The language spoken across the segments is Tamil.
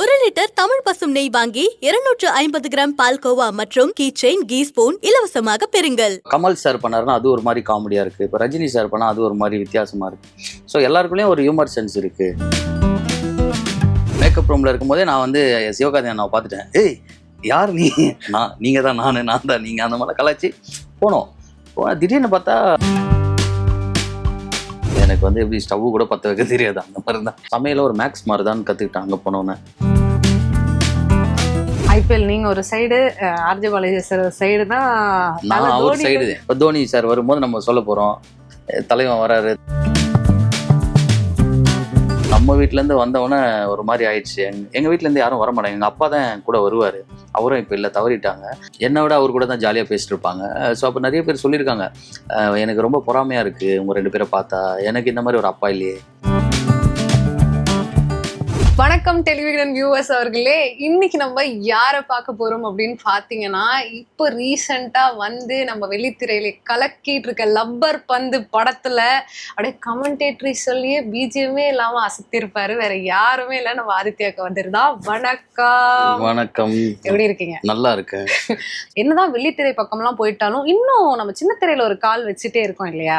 1 லிட்டர் தமிழ் பசும் நெய் வாங்கி 250 கிராம் பால்கோவா மற்றும் கீ செயின், கீ ஸ்பூன் இலவசமாக பெறுங்கள். கமல் சார் பண்ணாருன்னா அது ஒரு மாதிரி காமெடியா இருக்கு. இப்போ ரஜினி சார் பண்ணா அது ஒரு மாதிரி வித்தியாசமா இருக்கு. ஸோ எல்லாருக்குள்ளேயும் ஒரு ஹியூமர் சென்ஸ் இருக்கு. மேக்கப் ரூம்ல இருக்கும்போதே நான் வந்து சிவகார்த்திகேயன் அண்ணாவை பார்த்துட்டேன். ஏய் யார் நீ? நீங்க தான் நான் தான் நீங்க, அந்த மாதிரி கலாச்சி போனோம். திடீர்னு பார்த்தா எனக்கு வந்து எப்படி ஸ்டவ் கூட பற்ற வைக்க தெரியாது. அந்த மாதிரி தான் சமையல ஒரு மேக்ஸ் மாதிரி தான் கற்றுக்கிட்டேன் அங்கே போனோன்னே. ஐபிஎல் நீங்க ஒரு side, RJ Balaji sir side தான். நான் அவர் சைடு. இப்போ தோனி சார் வரும்போது நம்ம சொல்ல போகிறோம், தலைவன் வராரு. நம்ம வீட்டிலேருந்து வந்தவொடனே ஒரு மாதிரி ஆயிடுச்சு. எங்கள் வீட்டிலேருந்து யாரும் வர மாட்டாங்க. எங்கள் அப்பா தான் கூட வருவார். அவரும் இப்போ இல்லை, தவறிட்டாங்க. என்னை விட அவர் கூட தான் ஜாலியாக பேசிட்டு இருப்பாங்க. ஸோ அப்போ நிறைய பேர் சொல்லியிருக்காங்க, எனக்கு ரொம்ப பொறாமையாக இருக்குது உங்கள் 2 பேரை பார்த்தா, எனக்கு இந்த மாதிரி ஒரு அப்பா இல்லையே. வணக்கம் டெலிவிஷன் வியூவர்ஸ் அவர்களே, இன்னைக்கு நம்ம யாரை பார்க்க போறோம் அப்படின்னு பாத்தீங்கன்னா, இப்போ ரீசெண்டா வந்து நம்ம வெள்ளித்திரையில கலக்கிட்டு இருக்க லப்பர் பந்து படத்துல அப்படியே கமெண்டேட்டரி சொல்லியே பிஜிஎம்மே இல்லாம அசத்திருப்பாரு. வேற யாருமே இல்ல, நம்ம ஆதித்யாக்கு வந்துருந்தா. வணக்கம். வணக்கம், எப்படி இருக்கீங்க? நல்லா இருக்கேன். என்னதான் வெள்ளித்திரை பக்கம்லாம் போயிட்டாலும் இன்னும் நம்ம சின்ன திரையில ஒரு கால் வச்சுட்டே இருக்கோம் இல்லையா?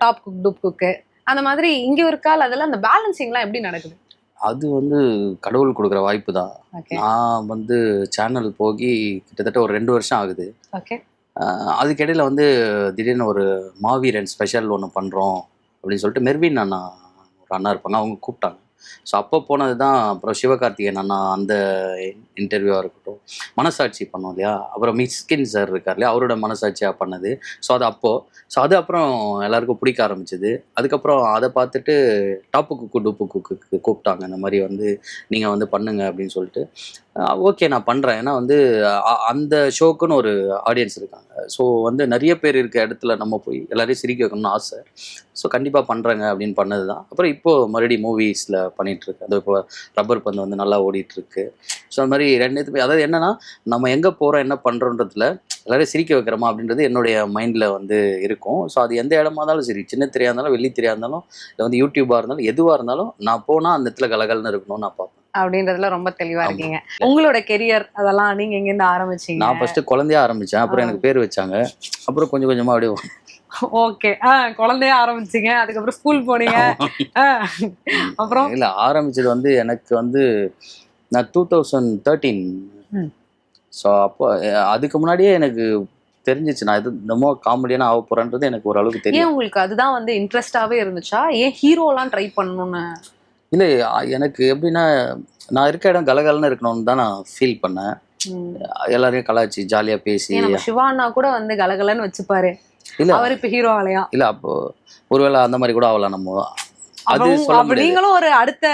டாப் குக், டூப் குக்கு, அந்த மாதிரி இங்க ஒரு கால். அதெல்லாம் அந்த பேலன்சிங்லாம் எப்படி நடக்குது? அது வந்து கடவுள் கொடுக்குற வாய்ப்பு தான். நான் வந்து சேனல் போகி கிட்டத்தட்ட ஒரு 2 வருஷம் ஆகுது. அதுக்கிடையில் வந்து திடீர்னு ஒரு மாவீரன் ஸ்பெஷல் ஒன்று பண்ணுறோம் அப்படின்னு சொல்லிட்டு மெர்வின் அண்ணா, ஒரு அண்ணா இருப்பாங்க, அவங்க கூப்பிட்டாங்க. ஸோ அப்போ போனது தான். அப்புறம் சிவகார்த்திகேயன் அண்ணா அந்த இன்டர்வியூவாக இருக்கட்டும், மனசாட்சி பண்ணோம் இல்லையா, அப்புறம் மிஸ்கின் சார் இருக்கார் இல்லையா, அவரோட மனசாட்சியாக பண்ணது. ஸோ அது அது அப்புறம் எல்லாருக்கும் பிடிக்க ஆரம்பிச்சிது. அதுக்கப்புறம் அதை பார்த்துட்டு டாப்பு குக்கு டூப்பு குக்கு கூப்பிட்டாங்க. இந்த மாதிரி வந்து நீங்கள் வந்து பண்ணுங்க அப்படின்னு சொல்லிட்டு. ஓகே நான் பண்ணுறேன். ஏன்னா வந்து அந்த ஷோக்குன்னு ஒரு ஆடியன்ஸ் இருக்காங்க. ஸோ வந்து நிறைய பேர் இருக்க இடத்துல நம்ம போய் எல்லாரையும் சிரிக்க வைக்கணும்னு ஆசை. ஸோ கண்டிப்பாக பண்ணுறேங்க அப்படின்னு பண்ணது தான். அப்புறம் இப்போது மறுபடியும் மூவிஸில் பண்ணிகிட்ருக்கு. அது இப்போ ரப்பர் பந்து வந்து நல்லா ஓடிட்டுருக்கு. ஸோ அது மாதிரி 2 அதாவது என்னென்னா, நம்ம எங்கே போகிறோம் என்ன பண்ணுறோன்றதுல எல்லாரையும் சிரிக்க வைக்கிறோமா அப்படின்றது என்னுடைய மைண்டில் வந்து இருக்கும். ஸோ அது எந்த இடமா இருந்தாலும் சரி, சின்ன திரையாக இருந்தாலும் வெள்ளி திரையாக இருந்தாலும் இல்லை வந்து யூடியூபாக இருந்தாலும் எதுவாக இருந்தாலும் நான் போனால் அந்த இடத்துல கலகலன்னு இருக்கணும்னு நான் பார்ப்பேன். அப்படின்றதுல ரொம்ப தெளிவா இருக்கீங்க. உங்களோட கெரியர் அதெல்லாம் நீங்க எங்க இருந்து ஆரம்பிச்சீங்க? நான் ஃபர்ஸ்ட் குழந்தையா ஆரம்பிச்சேன். அப்புறம் எனக்கு பேர் வச்சாங்க. அப்புறம் கொஞ்சம் கொஞ்சமா அப்படியே. ஓகே, குழந்தையா ஆரம்பிச்சீங்க, அதுக்கப்புறம் ஸ்கூல் போனீங்க. அப்புறம் இல்ல ஆரம்பிச்சது வந்து எனக்கு வந்து நான் 2013. ஸோ அப்போ அதுக்கு முன்னாடியே எனக்கு தெரிஞ்சிச்சு நான் இது இன்னமோ காமெடியான ஆக போறேன்றது எனக்கு ஓரளவுக்கு தெரியும். உங்களுக்கு அதுதான் வந்து இன்ட்ரெஸ்டாவே இருந்துச்சா? ஏன் ஹீரோலாம் ட்ரை பண்ணணும்னு? இல்லை எனக்கு எப்படின்னா, நான் இருக்க இடம் கலகலன்னு இருக்கணும்னு தான் நான் ஃபீல் பண்ணேன். எல்லாரையும் கலாச்சி ஜாலியாக பேசி. சிவானா கூட வந்து கலகலன்னு வச்சுப்பாரு. இல்லை அவர் இப்போ ஹீரோ ஆலையா? இல்லை அப்போ ஒருவேளை அந்த மாதிரி கூட ஆகலாம். நம்ம அது நீங்களும் ஒரு அடுத்த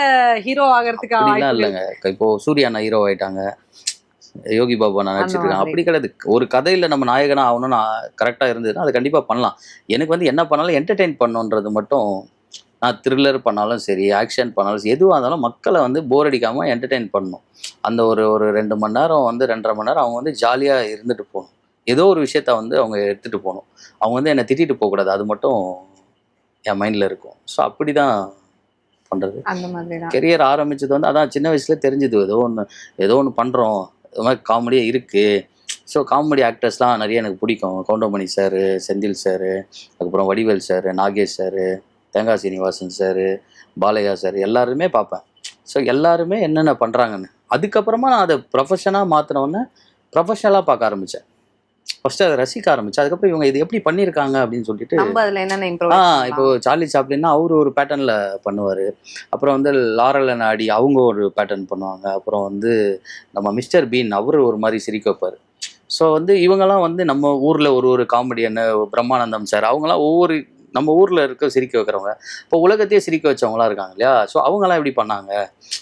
ஹீரோ ஆகிறதுக்கு இல்லைங்க. இப்போ சூர்யா அண்ணா ஹீரோ ஆயிட்டாங்க, யோகி பாபா நான் நடிச்சிட்டு இருக்கேன். அப்படி கிடையாது. ஒரு கதையில் நம்ம நாயகனா ஆகணும்னு கரெக்டாக இருந்ததுன்னா அது கண்டிப்பாக பண்ணலாம். எனக்கு வந்து என்ன பண்ணாலும் என்டர்டெயின் பண்ணுன்றது மட்டும். நான் த்ரில்லர் பண்ணாலும் சரி, ஆக்ஷன் பண்ணாலும் சரி, எதுவாக இருந்தாலும் மக்களை வந்து போர் அடிக்காமல் என்டர்டெயின் பண்ணணும். அந்த ஒரு 2 மணி நேரம் வந்து 2.5 மணி நேரம் அவங்க வந்து ஜாலியாக இருந்துட்டு போகணும். ஏதோ ஒரு விஷயத்த வந்து அவங்க எடுத்துகிட்டு போகணும். அவங்க வந்து என்னை திட்டிட்டு போகக்கூடாது. அது மட்டும் என் மைண்டில் இருக்கும். ஸோ அப்படி தான் பண்ணுறது. அந்த மாதிரி கெரியர் ஆரம்பித்தது வந்து அதான் சின்ன வயசுலேயே தெரிஞ்சுது. ஏதோ ஒன்று பண்ணுறோம், இது மாதிரி காமெடியாக இருக்குது. ஸோ காமெடி ஆக்டர்ஸ்லாம் நிறைய எனக்கு பிடிக்கும். கவுண்டமணி சார், செந்தில் சார், அதுக்கப்புறம் வடிவேல் சார், நாகேஷ் சார், தேங்காய் சீனிவாசன் சார், பாலையா சார், எல்லாருமே பார்ப்பேன். ஸோ எல்லாருமே என்னென்ன பண்ணுறாங்கன்னு. அதுக்கப்புறமா நான் அதை ப்ரொஃபஷனாக மாற்றினோன்னே ப்ரொஃபஷனலாக பார்க்க ஆரம்பித்தேன். ஃபர்ஸ்ட் அதை ரசிக்க ஆரம்பித்தேன். அதுக்கப்புறம் இவங்க இது எப்படி பண்ணியிருக்காங்க அப்படின்னு சொல்லிட்டு. இப்போ சார்லி சாப்ளின்னா அவரு ஒரு பேட்டர்னில் பண்ணுவார். அப்புறம் வந்து லாரல் அண்ட் ஆடி அவங்க ஒரு பேட்டர்ன் பண்ணுவாங்க. அப்புறம் வந்து நம்ம மிஸ்டர் பீன் அவர் ஒரு மாதிரி சிரிக்க வைப்பார். ஸோ வந்து இவங்கெல்லாம் வந்து நம்ம ஊரில் ஒரு காமெடியன்னு பிரம்மானந்தம் சார், அவங்களாம் ஒவ்வொரு நம்ம ஊரில் இருக்க சிரிக்க வைக்கிறவங்க. இப்போ உலகத்தையே சிரிக்க வச்சவங்களாம் இருக்காங்க இல்லையா. ஸோ அவங்களாம் எப்படி பண்ணாங்க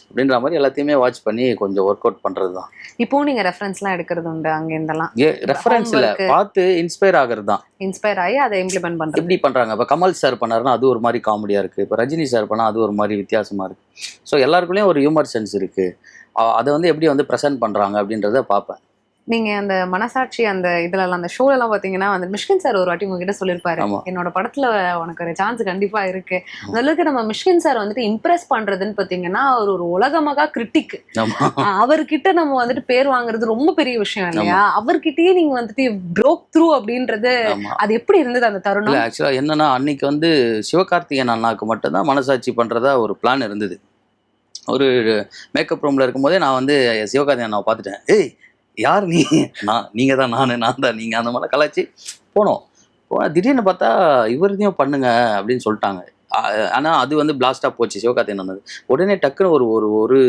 அப்படின்ற மாதிரி எல்லாத்தையுமே வாட்ச் பண்ணி கொஞ்சம் ஒர்க் அவுட் பண்ணுறது தான். இப்போ நீங்கள் ரெஃபரன்ஸ்லாம் எடுக்கிறது உண்டு அங்கே இருந்தெல்லாம்? ரெஃபரன்ஸ் இல்லை, பார்த்து இன்ஸ்பயர் ஆகிறது தான். இன்ஸ்பயர் ஆகி அதை இம்ப்ளிமெண்ட் பண்ணுறது. எப்படி பண்ணுறாங்க? இப்போ கமல் சார் பண்ணாருன்னா அது ஒரு மாதிரி காமெடியாக இருக்குது. இப்போ ரஜினி சார் பண்ணால் அது ஒரு மாதிரி வித்தியாசமாக இருக்குது. ஸோ எல்லாருக்குள்ளேயும் ஒரு ஹியூமர் சென்ஸ் இருக்குது. அதை வந்து எப்படி வந்து ப்ரெசென்ட் பண்ணுறாங்க அப்படின்றத பார்ப்பேன். நீங்க அந்த மனசாட்சி அந்த இதுல எல்லாம் அந்த ஷோல எல்லாம் பாத்தீங்கன்னா அந்த மிஷ்கின் சார் ஒரு வாட்டி உங்ககிட்ட சொல்லியிருப்பாரு, என்னோட படத்துல உனக்கு ஒரு சான்ஸ் கண்டிப்பா இருக்கு. அந்த அளவுக்கு நம்ம மிஷ்கின் சார் வந்துட்டு இம்ப்ரெஸ் பண்றதுன்னு பாத்தீங்கன்னா அவர் ஒரு உலகமகா கிரிட்டிக். அவர்கிட்ட நம்ம வந்துட்டு பேர் வாங்குறது ரொம்ப பெரிய விஷயம் இல்லையா? அவர்கிட்டயே நீங்க வந்துட்டு ப்ரோக் த்ரூ அப்படின்றது அது எப்படி இருந்தது அந்த தருணம்? ஆக்சுவலா என்னன்னா அன்னைக்கு வந்து சிவகார்த்திகேயன் அண்ணாக்கு மட்டும்தான் மனசாட்சி பண்றதா ஒரு பிளான் இருந்தது. ஒரு மேக்கப் ரூம்ல இருக்கும்போதே நான் வந்து சிவகார்த்திகேயன் அண்ணாவை பார்த்துட்டேன். ஏய் யார் நீ? நீங்க தான் நான் தான் நீங்க, அந்த மாதிரி கலாச்சி போனோம். திடீர்னு பார்த்தா இவரையும் பண்ணுங்க அப்படின்னு சொல்லிட்டாங்க. ஆனால் அது வந்து பிளாஸ்டாக போச்சு சிவகார்த்திகேயன் அண்ணது. உடனே டக்குன்னு ஒரு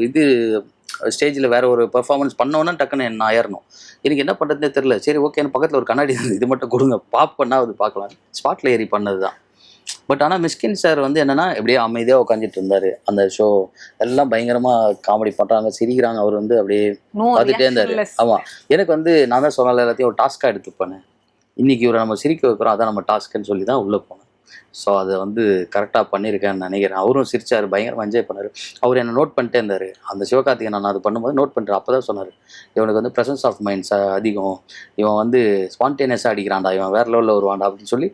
இது ஸ்டேஜில் வேற ஒரு பெர்ஃபார்மன்ஸ் பண்ணோன்னா டக்குன்னு நான் ஏறணும். எனக்கு என்ன பண்ணுறதுனே தெரில. சரி ஓகே, பக்கத்தில் ஒரு கண்ணாடி இது மட்டும் கொடுங்க, பாப் அது பார்க்கலாம். ஸ்பாட்டில் ஏறி பண்ணது தான். பட் ஆனால் மிஷ்கின் சார் வந்து என்னன்னா எப்படியே அமைதியாக உட்காந்துட்டு இருந்தார். அந்த ஷோ எல்லாம் பயங்கரமாக காமெடி பண்ணுறாங்க, சிரிக்கிறாங்க. அவர் வந்து அப்படியே பார்த்துட்டே இருந்தார். ஆமாம், எனக்கு வந்து நான் தான் சொன்னால எல்லாத்தையும் ஒரு டாஸ்க்காக எடுத்துப்பேன். இன்னைக்கு இவரை நம்ம சிரிக்க வைக்கிறோம், அதான் நம்ம டாஸ்க்குன்னு சொல்லி தான் உள்ளே போனேன். ஸோ அதை வந்து கரெக்டாக பண்ணியிருக்கேன்னு நினைக்கிறேன். அவரும் சிரிச்சார், பயங்கரமாக என்ஜாய் பண்ணார். அவர் என்னை நோட் பண்ணிட்டே இருந்தார். அந்த சிவகார்த்திகேயன் நான் அது பண்ணும்போது நோட் பண்ணுறேன். அப்போ தான் சொன்னார், இவனுக்கு வந்து ப்ரெசன்ஸ் ஆஃப் மைண்ட்ஸ் அதிகம், இவன் வந்து ஸ்பான்டேனியஸாக அடிக்கிறான்டா, இவன் வேறு லெவலில் வருவான்டா அப்படின்னு சொல்லி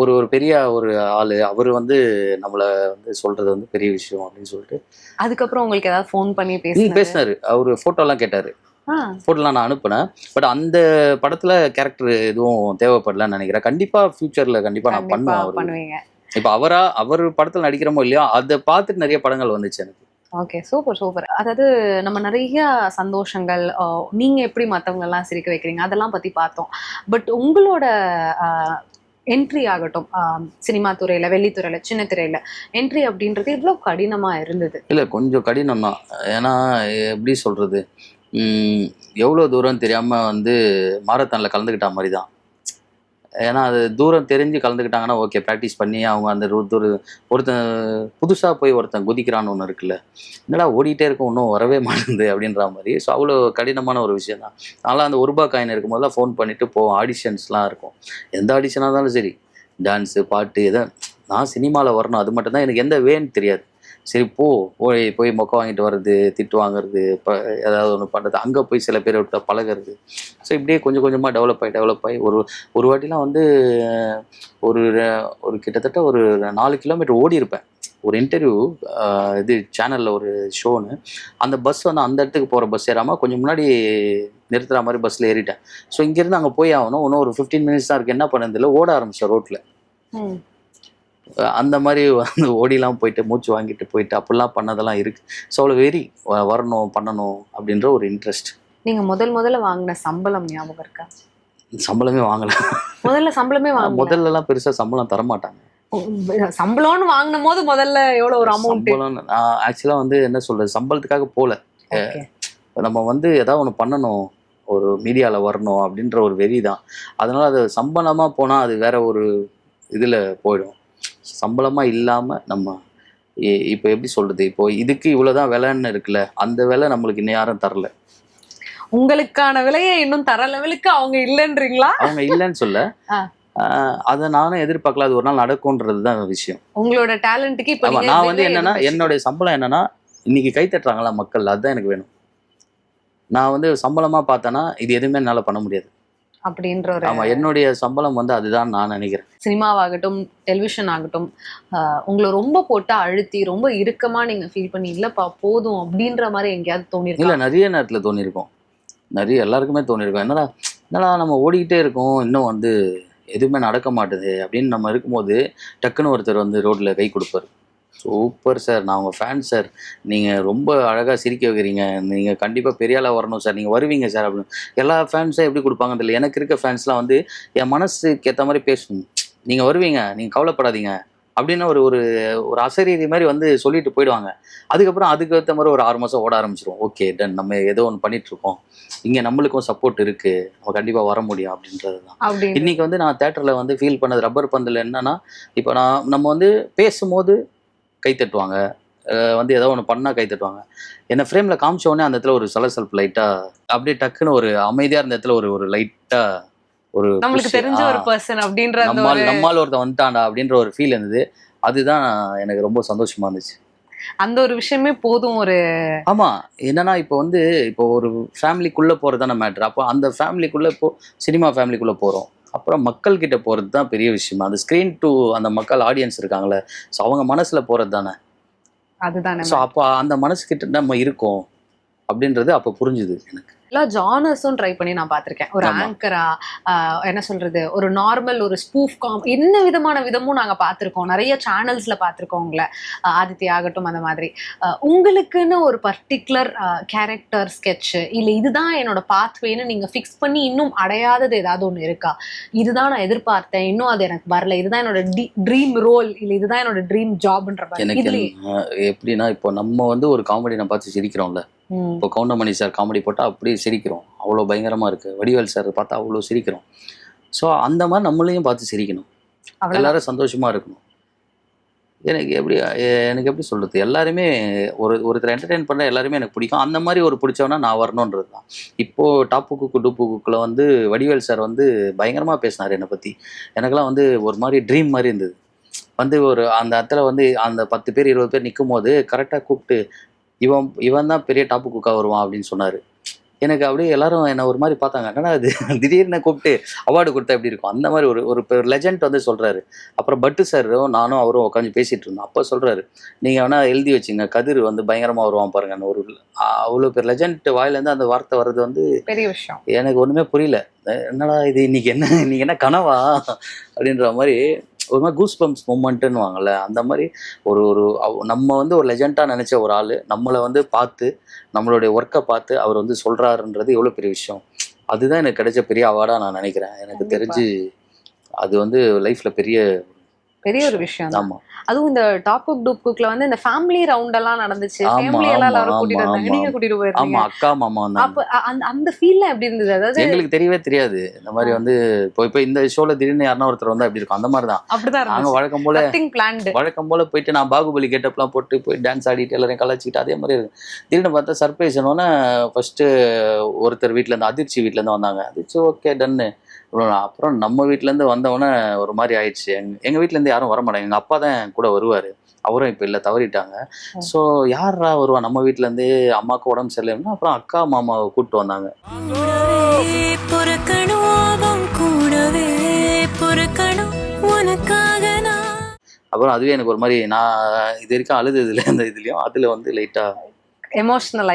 ஒரு பெரிய ஒரு ஆள். அவர் வந்து நம்மளை வந்து சொல்கிறது வந்து பெரிய விஷயம் அப்படின்னு சொல்லிட்டு அதுக்கப்புறம் உங்களுக்கு ஏதாவது ஃபோன் பண்ணி பேசினார். அவர் ஃபோட்டோலாம் கேட்டார். ஃபோட்டோலாம் நான் அனுப்புனேன். பட் அந்த படத்தில் கேரக்டர் எதுவும் தேவைப்படலன்னு நினைக்கிறேன். கண்டிப்பாக ஃபியூச்சரில் கண்டிப்பாக நான் பண்ணுவேன். இப்போ அவர் படத்தில் நடிக்கிறோமோ இல்லையோ அதை பார்த்துட்டு நிறைய படங்கள் வந்துச்சு எனக்கு. Okay, super super. அதாவது நம்ம நிறைய சந்தோஷங்கள், நீங்கள் எப்படி மற்றவங்களெல்லாம் சிரிக்க வைக்கிறீங்க அதெல்லாம் பற்றி பார்த்தோம். பட் உங்களோட என்ட்ரி ஆகட்டும் சினிமா துறையில், வெள்ளித்துறையில், சின்ன திரையில் என்ட்ரி அப்படின்றது இவ்வளோ கடினமாக இருந்தது? இல்லை, கொஞ்சம் கடினம் தான். ஏன்னா எப்படி சொல்கிறது, எவ்வளோ தூரம் தெரியாமல் வந்து மாரத்தானில் கலந்துக்கிட்ட மாதிரி தான். ஏன்னா அது தூரம் தெரிஞ்சு கலந்துக்கிட்டாங்கன்னா ஓகே, ப்ராக்டிஸ் பண்ணி அவங்க அந்த ஒருத்தன் புதுசாக போய் ஒருத்தன் குதிக்கிறான்னு ஒன்று இருக்குல்ல, என்னடா ஓடிட்டே இருக்கும் இன்னும் வரவே மாட்டேங்குது அப்படின்ற மாதிரி. ஸோ அவ்வளோ கடினமான ஒரு விஷயம் தான். அதனால் அந்த ₹1 காயின் இருக்கும்போதெல்லாம் ஃபோன் பண்ணிவிட்டு போவோம். ஆடிஷன்ஸ்லாம் இருக்கும். எந்த ஆடிஷனாக இருந்தாலும் சரி, டான்ஸு பாட்டு எதை, நான் சினிமாவில் வரணும் அது மட்டும்தான் எனக்கு எந்த வேன்னு தெரியாது. சரி போய் மொக்க வாங்கிட்டு வர்றது, திட்டு வாங்குறது, இப்போ ஏதாவது ஒன்று பண்ணுறது, அங்கே போய் சில பேரை விட்டு பழகிறது. ஸோ இப்படியே கொஞ்சம் கொஞ்சமாக டெவலப் ஆகி ஒரு வாட்டிலாம் வந்து ஒரு கிட்டத்தட்ட ஒரு 4 கிலோமீட்டர் ஓடி இருப்பேன். ஒரு இன்டர்வியூ இது சேனலில் ஒரு ஷோன்னு, அந்த பஸ் வந்து அந்த இடத்துக்கு போகிற பஸ் ஏறாமல் கொஞ்சம் முன்னாடி நிறுத்துகிற மாதிரி பஸ்ஸில் ஏறிட்டேன். ஸோ இங்கேருந்து அங்கே போய் ஆகணும், இன்னும் ஒரு 15 மினிட்ஸ் தான் இருக்குது. என்ன பண்ணதில்லை, ஓட ஆரம்பித்தேன் ரோட்டில். அந்த மாதிரி வந்து ஓடிலாம் போயிட்டு மூச்சு வாங்கிட்டு போயிட்டு அப்படிலாம் பண்ணதெல்லாம் இருக்குது. ஸோ அவ்வளோ வெறி வரணும் பண்ணணும் அப்படின்ற ஒரு இன்ட்ரெஸ்ட். நீங்கள் முதல்ல வாங்கின சம்பளம் ஞாபகம் இருக்கா? சம்பளமே வாங்கலை. சம்பளமே முதல்லலாம் பெருசாக சம்பளம் தரமாட்டாங்க. சம்பளம்னு வாங்கின போது முதல்ல எவ்வளோ ஒரு அமௌண்ட்? நான் ஆக்சுவலாக வந்து என்ன சொல்கிறது, சம்பளத்துக்காக போகல. நம்ம வந்து ஏதாவது ஒன்று பண்ணணும், ஒரு மீடியாவில் வரணும் அப்படின்ற ஒரு வெறி தான். அதனால் அது சம்பளமாக போனால் அது வேற ஒரு இதில் போயிடும். சம்பளமாக இல்லாமல் நம்ம இப்போ எப்படி சொல்கிறது, இப்போ இதுக்கு இவ்வளோதான் விலைன்னு இருக்குல்ல, அந்த விலை நம்மளுக்கு இன்னும் யாரும் தரல. உங்களுக்கான விலையை இன்னும் தர லெவலுக்கு அவங்க இல்லைன்றீங்களா? அவங்க இல்லைன்னு சொல்ல, அதை நானும் எதிர்பார்க்கல, அது ஒரு நாள் நடக்கும்ன்றது தான் விஷயம். உங்களோட டேலண்ட்டுக்கு இப்போ நான் வந்து என்னன்னா, என்னுடைய சம்பளம் என்னன்னா, இன்னைக்கு கை தட்டுறாங்களா மக்கள், அதுதான் எனக்கு வேணும். நான் வந்து சம்பளமாக பார்த்தேன்னா இது எதுவுமே என்னால் பண்ண முடியாது அப்படின்ற ஒரு. ஆமாம், என்னுடைய சம்பளம் வந்து அதுதான் நான் நினைக்கிறேன். சினிமாவாகட்டும், டெலிவிஷன் ஆகட்டும், உங்களை ரொம்ப போட்டு அழுத்தி ரொம்ப இறுக்கமாக நீங்கள் ஃபீல் பண்ணி இல்லைப்பா போதும் அப்படின்ற மாதிரி எங்கேயாவது தோணிருக்கும்? இல்லை, நிறைய நேரத்தில் தோணியிருக்கோம். நிறைய எல்லாருக்குமே தோணியிருக்கோம். என்னடா நம்ம ஓடிக்கிட்டே இருக்கோம், இன்னும் வந்து எதுவுமே நடக்க மாட்டுது அப்படின்னு நம்ம இருக்கும்போது டக்குன்னு ஒருத்தர் வந்து ரோட்டில் கை கொடுப்பார். சூப்பர் சார், நான் உங்கள் ஃபேன் சார், நீங்கள் ரொம்ப அழகாக சிரிக்க வைக்கிறீங்க, நீங்கள் கண்டிப்பாக பெரிய ஆளாக வரணும் சார், நீங்கள் வருவீங்க சார் அப்படின்னு. எல்லா ஃபேன்ஸும் எப்படி கொடுப்பாங்கன்னு தெரியல. எனக்கு இருக்க ஃபேன்ஸ்லாம் வந்து என் மனசுக்கு ஏற்ற மாதிரி பேசணும். நீங்கள் வருவீங்க, நீங்கள் கவலைப்படாதீங்க அப்படின்னு ஒரு ஒரு அசரீதி மாதிரி வந்து சொல்லிட்டு போயிடுவாங்க. அதுக்கப்புறம் அதுக்கு ஏற்ற மாதிரி ஒரு 6 மாதம் ஓட ஆரம்பிச்சிருவோம். ஓகே டன், நம்ம ஏதோ ஒன்று பண்ணிகிட்ருக்கோம், இங்கே நம்மளுக்கும் சப்போர்ட் இருக்குது, நம்ம கண்டிப்பாக வர முடியும் அப்படின்றது தான். இன்றைக்கி வந்து நான் தேட்டரில் வந்து ஃபீல் பண்ணது ரப்பர் பந்தில் என்னென்னா, இப்போ நம்ம வந்து பேசும்போது கை தட்டுவாங்க, வந்து ஏதோ ஒன்று பண்ணால் கை தட்டுவாங்க. என்னை ஃப்ரேமில் காமிச்ச உடனே அந்த இடத்துல ஒரு சலசலப்பு லைட்டாக அப்படியே டக்குன்னு ஒரு அமைதியாக இருந்த இடத்துல ஒரு லைட்டாக ஒரு நம்மளுக்கு தெரிஞ்ச ஒரு பர்சன் அப்படின்ற நம்மால் ஒருத்தன் வந்துட்டான்டா அப்படின்ற ஒரு ஃபீல் இருந்தது. அதுதான் எனக்கு ரொம்ப சந்தோஷமா இருந்துச்சு. அந்த ஒரு விஷயமே போதும். ஒரு ஆமா, என்னன்னா இப்போ வந்து இப்போ ஒரு ஃபேமிலிக்குள்ள போறதுதான மேட்டர். அப்போ அந்த ஃபேமிலிக்குள்ள இப்போ சினிமா ஃபேமிலிக்குள்ள போறோம். அப்புறம் மக்கள் கிட்ட போறது தான் பெரிய விஷயம். அந்த ஸ்க்ரீன் டு அந்த மக்கள் ஆடியன்ஸ் இருக்காங்கல்ல, ஸோ அவங்க மனசுல போறது தானே. அதுதானே ஸோ அப்போ அந்த மனசுக்கிட்ட நம்ம இருக்கோம் அப்படின்றது அப்போ புரிஞ்சுது எனக்கு. எல்லா ஜானர்ஸும் ட்ரை பண்ணி நான் பார்த்திருக்கேன். ஒரு ஆமா. ஆங்கரா, என்ன சொல்றது, ஒரு நார்மல், ஒரு ஸ்பூஃப் என்ன விதமான விதமும் நாங்க பார்த்திருக்கோம். நிறைய சேனல்ஸ்ல பார்த்திருக்கோம் உங்களை. ஆதித்யா ஆகட்டும் அந்த மாதிரி. உங்களுக்குன்னு ஒரு பர்டிகுலர் கேரக்டர் ஸ்கெட்ச் இல்ல இதுதான் என்னோட பாத்வேன்னு நீங்க ஃபிக்ஸ் பண்ணி இன்னும் அடையாதது ஏதாவது ஒண்ணு இருக்கா? இதுதான் நான் எதிர்பார்த்தேன், இன்னும் அது எனக்கு வரல, இதுதான் என்னோட ட்ரீம் ரோல், இல்ல இதுதான் என்னோட ட்ரீம் ஜாப்ன்ற மாதிரி. எனக்கு இதுலயே எப்படின்னா இப்போ நம்ம வந்து ஒரு காமெடி நான் பார்த்து சிரிக்கிறோம்ல. இப்போ கவுண்டமணி சார் காமெடி போட்டால் அப்படியே சிரிக்கிறோம், அவ்வளோ பயங்கரமாக இருக்குது. வடிவேல் சார் பார்த்தா அவ்வளோ சிரிக்கிறோம். ஸோ அந்த மாதிரி நம்மளையும் பார்த்து சிரிக்கணும், எல்லாரும் சந்தோஷமாக இருக்கணும். எனக்கு எப்படி சொல்கிறது, எல்லாருமே ஒருத்தர் என்டர்டெயின் பண்ண எல்லாருமே எனக்கு பிடிக்கும். அந்த மாதிரி ஒரு பிடிச்சவனா நான் வரணுன்றது தான். இப்போது டாப்பு குக்கு டூப்பு குக்கில் வந்து வடிவேல் சார் வந்து பயங்கரமாக பேசினார் என்னை பற்றி. எனக்கெல்லாம் வந்து ஒரு மாதிரி ட்ரீம் மாதிரி இருந்தது. வந்து ஒரு அந்த இடத்துல வந்து அந்த 10 பேர் 20 பேர் நிற்கும் போது கரெக்டாக கூப்பிட்டு இவன் தான் பெரிய டாப்பு குக்கா வருவான் அப்படின்னு சொன்னார். எனக்கு அப்படியே எல்லாரும் என்னை ஒரு மாதிரி பார்த்தாங்க, என்னடா இது திடீர்னு கூப்பிட்டு அவார்டு கொடுத்தா எப்படி இருக்கும், அந்த மாதிரி ஒரு லெஜண்ட் வந்து சொல்கிறாரு. அப்புறம் பட்டு சாரும் நானும் அவரும் உட்காந்து பேசிகிட்டு இருந்தோம். அப்போ சொல்கிறாரு, நீங்கள் வேணால் எழுதி வச்சுங்க, கதிர் வந்து பயங்கரமாக வருவான் பாருங்கன்னு. ஒரு அவ்வளோ பேர் லெஜண்ட் வாயிலேருந்து அந்த வார்த்தை வர்றது வந்து பெரிய விஷயம். எனக்கு ஒன்றுமே புரியல, என்னடா இது இன்னைக்கு என்ன கனவா அப்படின்ற மாதிரி ஒரு மாதிரி கூஸ் பம்ப்ஸ் மூமெண்ட்டுன்னு வாங்கல. அந்த மாதிரி நம்ம வந்து ஒரு லெஜெண்டாக நினச்ச ஒரு ஆள் நம்மளை வந்து பார்த்து நம்மளுடைய ஒர்க்கை பார்த்து அவர் வந்து சொல்கிறாருன்றது எவ்வளோ பெரிய விஷயம். அதுதான் எனக்கு கிடைச்ச பெரிய அவார்டாக நான் நினைக்கிறேன். எனக்கு தெரிஞ்சு அது வந்து லைஃப்பில் பெரிய ஒரு விஷயம். ஆமாம், அதுவும் இந்த டாப் குக் டூப் குக்ல வந்து இந்த ஃபேமிலி ரவுண்ட் எல்லாம் நடந்துச்சு. ஃபேமிலி எல்லாம் எல்லாரும் கூட்டிட்டு வந்தாங்க, நீங்க கூட்டிட்டு போயிருந்தீங்க. ஆமா, அக்கா மாமா வந்தாங்க. அப்ப அந்த ஃபீல்ல எப்படி இருந்தது? அதாவது எங்களுக்கு தெரியவே தெரியாது இந்த மாதிரி வந்து இப்போ இந்த ஷோல திடீர்னு யாருன்னா ஒருத்தர் வந்தா எப்படி இருக்கும், அந்த மாதிரி தான். அப்படிதான் நாங்க வழக்கம் போல போயிட்டு நான் பாகுபலி கெட்டப்லாம் போட்டு போய் டான்ஸ் ஆடிட்டு எல்லாரையும் கலாச்சிட்டு அதே மாதிரி இருக்கு. திடீர்னு பார்த்தா சர்ப்ரைஸ் என்னோன்னா ஃபர்ஸ்ட் ஒருத்தர் வீட்டுல இருந்து அதிர்ச்சி வீட்டுல இருந்து வந்தாங்க. அதிர்ச்சி ஓகே டன்னு. அப்புறம் நம்ம வீட்டிலேருந்து வந்தவொடனே ஒரு மாதிரி ஆயிடுச்சு. எங்கள் வீட்டிலேருந்து யாரும் வர மாட்டாங்க. எங்கள் அப்பா தான் கூட வருவார், அவரும் இப்போ இல்லை, தவறிட்டாங்க. ஸோ யாரா வருவா நம்ம வீட்டிலேருந்து, அம்மாவுக்கு உடம்பு சரியில்லைன்னா அப்புறம் அக்கா மாமாவை கூப்பிட்டு வந்தாங்க. அப்புறம் அதுவே எனக்கு ஒரு மாதிரி, நான் இது வரைக்கும் அழுதுல இந்த இதுலேயும் அதில் வந்து லைட்டாக எமோஷனல்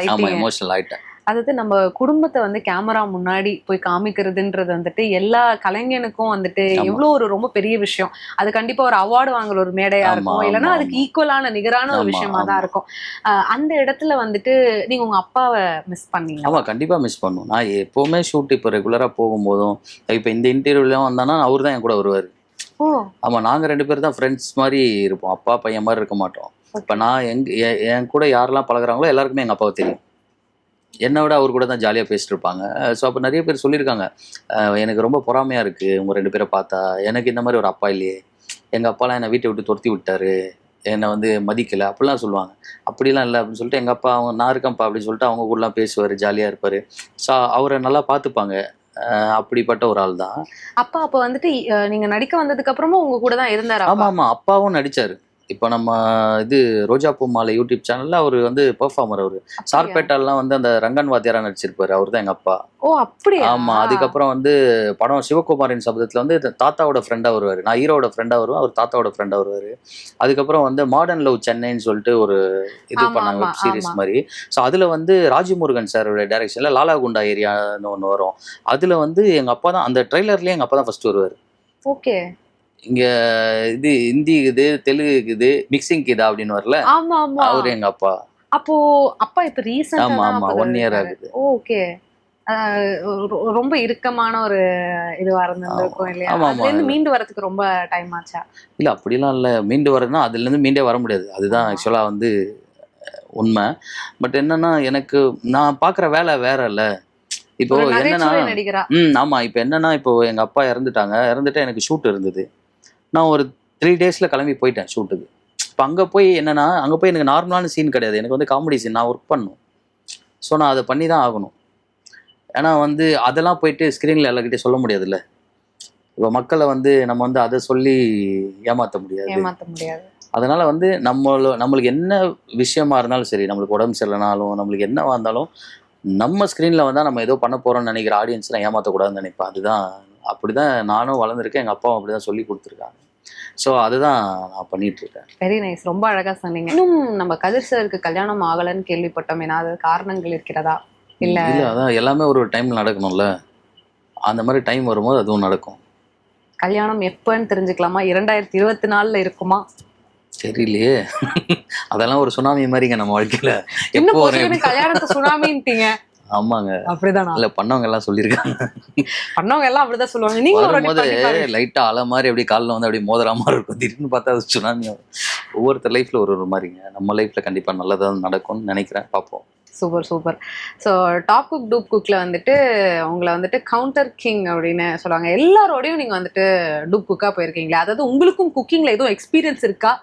ஆகிட்டேன். அதாவது நம்ம குடும்பத்தை வந்து கேமரா முன்னாடி போய் காமிக்கிறதுன்றது வந்துட்டு எல்லா கலைஞனுக்கும் வந்துட்டு எவ்வளோ ஒரு ரொம்ப பெரிய விஷயம். அது கண்டிப்பா ஒரு அவார்டு வாங்குற ஒரு மேடையா இருக்கும், இல்லைன்னா அதுக்கு ஈக்குவலான நிகரான ஒரு விஷயமா தான் இருக்கும். அந்த இடத்துல வந்துட்டு நீங்க உங்க அப்பாவை மிஸ் பண்ணீங்க? ஆமா, கண்டிப்பா மிஸ் பண்ணும். நான் எப்பவுமே ஷூட் இப்போ ரெகுலரா போகும்போதும் இப்போ இந்த இன்டர்வியூலாம் வந்தானா அவர் தான் என் கூட வருவார். ஆமா, நாங்க 2 பேர் தான் ஃப்ரெண்ட்ஸ் மாதிரி இருப்போம், அப்பா பையன் மாதிரி இருக்க மாட்டோம். இப்போ நான் என் கூட யாரெல்லாம் பழகுறாங்களோ எல்லாருக்குமே எங்கள் அப்பாவை தெரியும். என்னை விட அவர் கூட தான் ஜாலியாக பேசிட்டு இருப்பாங்க. ஸோ அப்போ நிறைய பேர் சொல்லியிருக்காங்க, எனக்கு ரொம்ப பொறாமையாக இருக்குது உங்கள் 2 பேரை பார்த்தா, எனக்கு இந்த மாதிரி ஒரு அப்பா இல்லையே, எங்கள் அப்பாலாம் என்னை வீட்டை விட்டு துரத்தி விட்டாரு, என்னை வந்து மதிக்கலை அப்படிலாம் சொல்லுவாங்க. அப்படிலாம் இல்லை அப்படின்னு சொல்லிட்டு எங்கள் அப்பா நான் இருக்கேன்ப்பா அப்படின்னு சொல்லிட்டு அவங்க கூடலாம் பேசுவார், ஜாலியாக இருப்பார். ஸோ அவரை நல்லா பார்த்துப்பாங்க. அப்படிப்பட்ட ஒரு ஆள் தான் அப்பா. அப்போ வந்துட்டு நீங்கள் நடிக்க வந்ததுக்கு அப்புறமும் உங்க கூட தான் இருந்தார்? ஆமாம், அப்பாவும் நடித்தார். இப்போ நம்ம இது ரோஜா பூ மாலை யூடியூப் சேனல்ல அவர் வந்து பெர்ஃபார்மர். அவர் சார்பேட்டாலாம் வந்து அந்த ரங்கன் வாத்தியாரா நடிச்சிருப்பாரு, அவர் தான் எங்க அப்பா. ஓ அப்படியா? ஆமா. அதுக்கப்புறம் வந்து படம் சிவகுமாரின் சபதத்துல வந்து தாத்தாவோட ஃப்ரெண்டா வருவாரு, நான் ஹீரோட ஃப்ரெண்டா வருவேன், அவர் தாத்தாவோட ஃப்ரெண்டா வருவாரு. அதுக்கப்புறம் வந்து மாடர்ன் லவ் சென்னைன்னு சொல்லிட்டு ஒரு இது பண்ணாங்க, வெப் சீரிஸ் மாதிரி. ஸோ அதுல வந்து ராஜமுருகன் சாரோட டைரக்ஷன்ல லாலா குண்டா ஏரியான்னு ஒன்று வரும். அதுல வந்து எங்க அப்பா தான், அந்த ட்ரெய்லர்லயே எங்க அப்பா தான் ஃபர்ஸ்ட் வருவாரு. ஓகே. இங்க இது ஹிந்தி இது, தெலுங்கு இது, மிக்சிங் இதா அப்படின்னு வரல, அவரு எங்க அப்பா. அப்போ அப்பா இப்ப ரீசன்ட்டா? ஆமா, 1 இயர் ஆகுது. ஓகே. ரொம்ப இறுக்கமான ஒரு இதுவா இருந்திருக்கும் இல்லையா? அதுல இருந்து மீண்டு வரதுக்கு ரொம்ப டைம் ஆச்சா? இல்ல அப்படிலாம் இல்ல, மீண்டு வரதுன்னா அதுல இருந்து மீண்டே வர முடியாது, அதுதான் ஆக்சுவலா வந்து உண்மை. பட் என்னன்னா எனக்கு நான் பாக்குற வேலை வேற இல்ல. இப்போ என்னன்னா ஆமா, இப்போ என்னன்னா இப்போ எங்க அப்பா இறந்துட்டு எனக்கு ஷூட் இருந்தது. நான் ஒரு 3 டேஸ்ல கிளம்பி போயிட்டேன் ஷூட்டுக்கு. இப்போ அங்கே போய் என்னன்னா, அங்கே போய் எனக்கு நார்மலான சீன் கிடையாது, எனக்கு வந்து காமெடி சீன் நான் ஒர்க் பண்ணணும். ஸோ நான் அதை பண்ணி தான் ஆகணும். ஏன்னா வந்து அதெல்லாம் போயிட்டு ஸ்க்ரீனில் எல்லாருக்கிட்டே சொல்ல முடியாதுல்ல. இப்போ மக்களை வந்து நம்ம வந்து அதை சொல்லி ஏமாற்ற முடியாது. அதனால வந்து நம்மளுக்கு என்ன விஷயமா இருந்தாலும் சரி, நம்மளுக்கு உடம்பு சரியில்லைனாலும் நம்மளுக்கு என்னவா இருந்தாலும் நம்ம ஸ்க்ரீனில் வந்தால் நம்ம ஏதோ பண்ண போகிறோம்னு நினைக்கிற ஆடியன்ஸ்லாம் ஏமாற்றக்கூடாதுன்னு நினைப்பேன். அதுதான் அப்படிதான் நானும் வளர்ந்துருக்கேன், எங்கள் அப்பாவும் அப்படி தான் சொல்லி கொடுத்துருக்காங்க. ஸோ அதுதான் நான் பண்ணிட்டு இருக்கேன். வெரி நைஸ், ரொம்ப அழகா சொன்னீங்க. இன்னும் நம்ம கதிர் சாருக்கு கல்யாணம் ஆகலன்னு கேள்விப்பட்டோம், ஏதாவது காரணங்கள் இருக்கிறதா? இல்ல அதான் எல்லாமே ஒரு டைம்ல நடக்கணும்ல, அந்த மாதிரி டைம் வரும்போது அதுவும் நடக்கும். கல்யாணம் எப்பன்னு தெரிஞ்சுக்கலாமா? 2024 இருக்குமா? தெரியலையே. அதெல்லாம் ஒரு சுனாமி மாதிரிங்க நம்ம வாழ்க்கையில. இன்னும் எப்போ கல்யாணத்தை சுனாமின்ட்டீங்க. ஆமாங்க, அப்படிதானா? இல்ல பண்ணவங்க எல்லாம் சொல்லியிருக்காங்க. பண்ணவங்க எல்லாம் அப்படிதான் சொல்லுவாங்க. நீங்க வரும்போது லைட்டா அலை மாதிரி அப்படியே காலில் வந்து அப்படியே மோதுற மாதிரி இருக்கும். திடீர்னு பார்த்தா அது சுனாமி. ஒவ்வொருத்தர் லைஃப்ல ஒரு மாதிரிங்க. நம்ம லைஃப்ல கண்டிப்பா நல்லதா நடக்கும்னு நினைக்கிறேன், பார்ப்போம். Super super. So top cook dupe குக்ல வந்துட்டு உங்களை வந்துட்டு கவுண்டர் கிங் அப்படின்னு சொல்லுவாங்க. எல்லாரோடையும் நீங்க வந்துட்டு டூப் குக்கா போயிருக்கீங்களா? அதாவது உங்களுக்கும் குக்கிங்ல எதுவும் எக்ஸ்பீரியன்ஸ் இருக்கா?